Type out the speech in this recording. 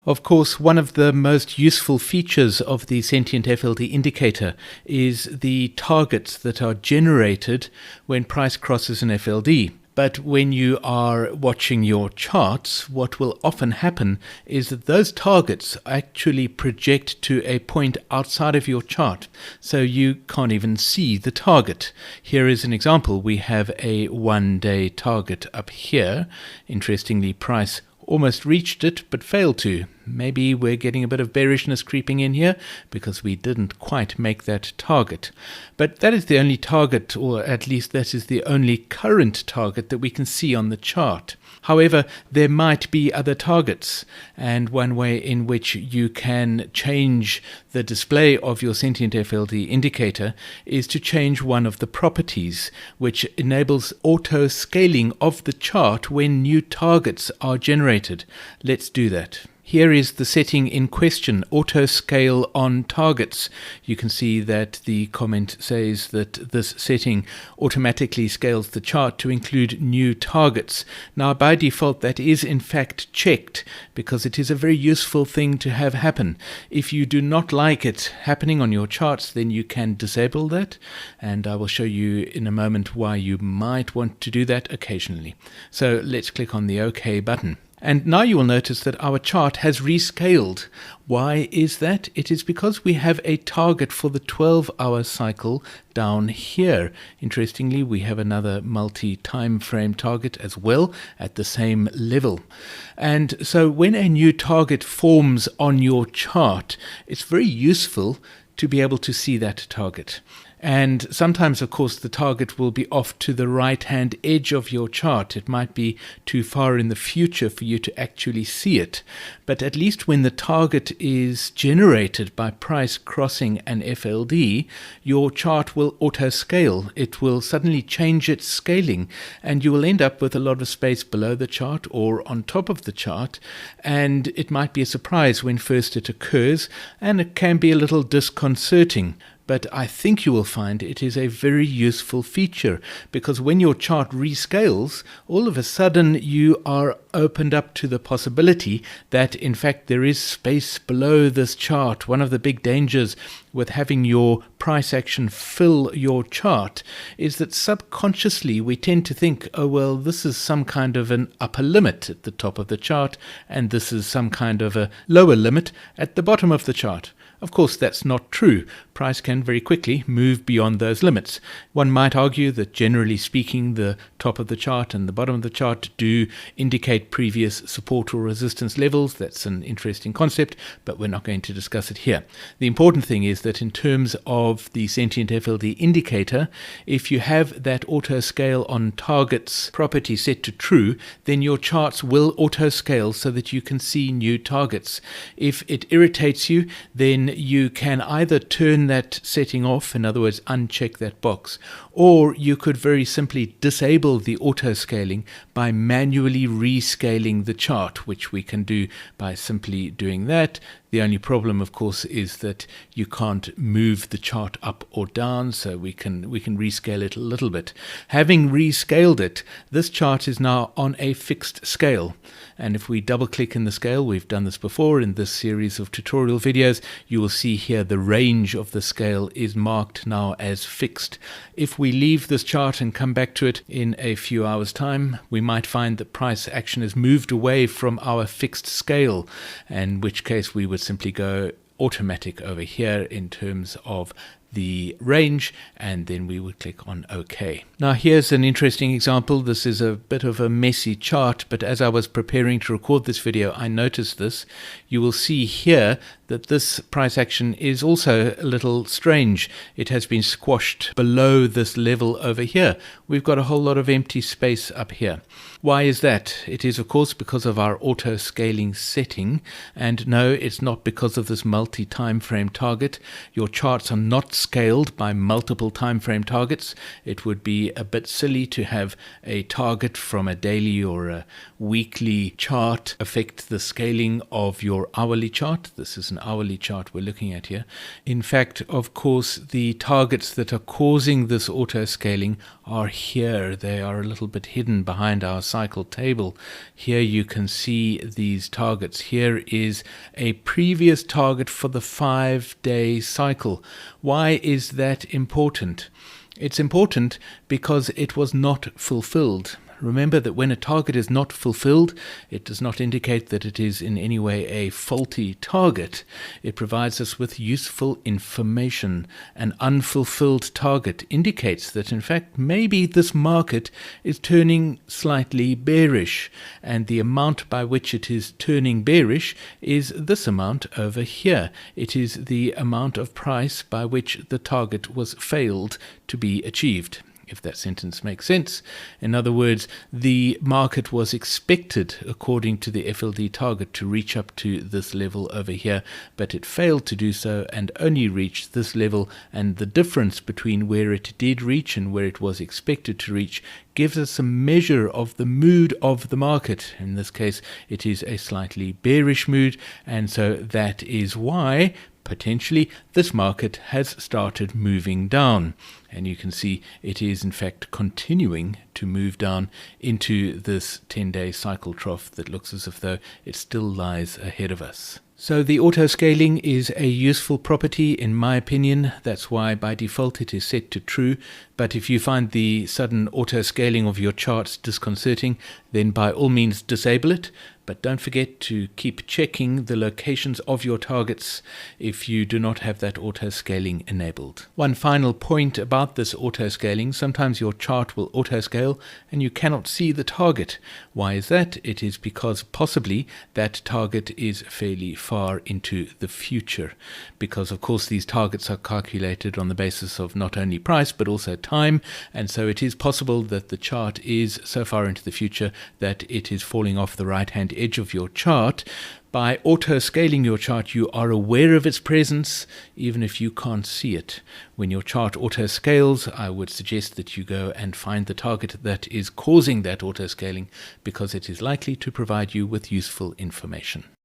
Of course, one of the most useful features of the sentient FLD indicator is the targets that are generated when price crosses an FLD. But when you are watching your charts, what will often happen is that those targets actually project to a point outside of your chart, so you can't even see the target. Here is an example. We have a one-day target up here. Interestingly, price almost reached it but failed to. Maybe we're getting a bit of bearishness creeping in here because we didn't quite make that target. But that is the only target, or at least that is the only current target that we can see on the chart. However, there might be other targets, and one way in which you can change the display of your sentient FLD indicator is to change one of the properties, which enables auto scaling of the chart when new targets are generated. Let's do that. Here is the setting in question, auto scale on targets. You can see that the comment says that this setting automatically scales the chart to include new targets. Now, by default, that is in fact checked because it is a very useful thing to have happen. If you do not like it happening on your charts, then you can disable that. And I will show you in a moment why you might want to do that occasionally. So let's click on the OK button. And now you will notice that our chart has rescaled. Why is that? It is because we have a target for the 12-hour cycle down here. Interestingly, we have another multi-time frame target as well at the same level. And so when a new target forms on your chart, it's very useful to be able to see that target. And sometimes, of course, the target will be off to the right-hand edge of your chart. It might be too far in the future for you to actually see it. But at least when the target is generated by price crossing an FLD, your chart will auto-scale. It will suddenly change its scaling, and you will end up with a lot of space below the chart or on top of the chart. And it might be a surprise when first it occurs, and it can be a little disconcerting. But I think you will find it is a very useful feature because when your chart rescales, all of a sudden you are opened up to the possibility that in fact there is space below this chart. One of the big dangers with having your price action fill your chart is that subconsciously we tend to think, oh well, this is some kind of an upper limit at the top of the chart and this is some kind of a lower limit at the bottom of the chart. Of course, that's not true. Price can very quickly move beyond those limits. One might argue that generally speaking, the top of the chart and the bottom of the chart do indicate previous support or resistance levels. That's an interesting concept, but we're not going to discuss it here. The important thing is that in terms of the sentient FLD indicator, if you have that auto scale on targets property set to true, then your charts will auto scale so that you can see new targets. If it irritates you, then you can either turn that setting off, in other words, uncheck that box, or you could very simply disable the auto scaling by manually rescaling the chart, which we can do by simply doing that. The only problem, of course, is that you can't move the chart up or down, so we can rescale it a little bit. Having rescaled it, this chart is now on a fixed scale. And if we double click in the scale, we've done this before in this series of tutorial videos, you will see here the range of the scale is marked now as fixed. If we leave this chart and come back to it in a few hours' time, we might find that price action has moved away from our fixed scale, in which case we would simply go automatic over here in terms of the range, and then we would click on OK. Now here's an interesting example. This is a bit of a messy chart, but as I was preparing to record this video, I noticed this. You will see here that this price action is also a little strange. It has been squashed below this level over here. We've got a whole lot of empty space up here. Why is that? It is, of course, because of our auto scaling setting, and no, it's not because of this multi-time frame target. Your charts are not scaled by multiple time frame targets. It would be a bit silly to have a target from a daily or a weekly chart affect the scaling of your hourly chart. This is an hourly chart we're looking at here. In fact, of course, the targets that are causing this auto scaling are here. They are a little bit hidden behind our cycle table. Here you can see these targets. Here is a previous target for the 5-day cycle. Why is that important? It's important because it was not fulfilled. Remember that when a target is not fulfilled, it does not indicate that it is in any way a faulty target. It provides us with useful information. An unfulfilled target indicates that, in fact, maybe this market is turning slightly bearish, and the amount by which it is turning bearish is this amount over here. It is the amount of price by which the target was failed to be achieved, if that sentence makes sense. In other words, the market was expected, according to the FLD target, to reach up to this level over here, but it failed to do so and only reached this level, and the difference between where it did reach and where it was expected to reach gives us a measure of the mood of the market. In this case, it is a slightly bearish mood, and so that is why potentially this market has started moving down, and you can see it is in fact continuing to move down into this 10-day cycle trough that looks as if though it still lies ahead of us. So the auto scaling is a useful property in my opinion. That's why by default it is set to true. But if you find the sudden auto scaling of your charts disconcerting, then by all means disable it. But don't forget to keep checking the locations of your targets if you do not have that auto scaling enabled. One final point about this auto scaling: sometimes your chart will auto scale and you cannot see the target. Why is that? It is because possibly that target is fairly far into the future, because of course these targets are calculated on the basis of not only price but also time, and so it is possible that the chart is so far into the future that it is falling off the right hand edge of your chart. By auto scaling your chart, you are aware of its presence even if you can't see it. When your chart auto scales, I would suggest that you go and find the target that is causing that auto scaling, because it is likely to provide you with useful information.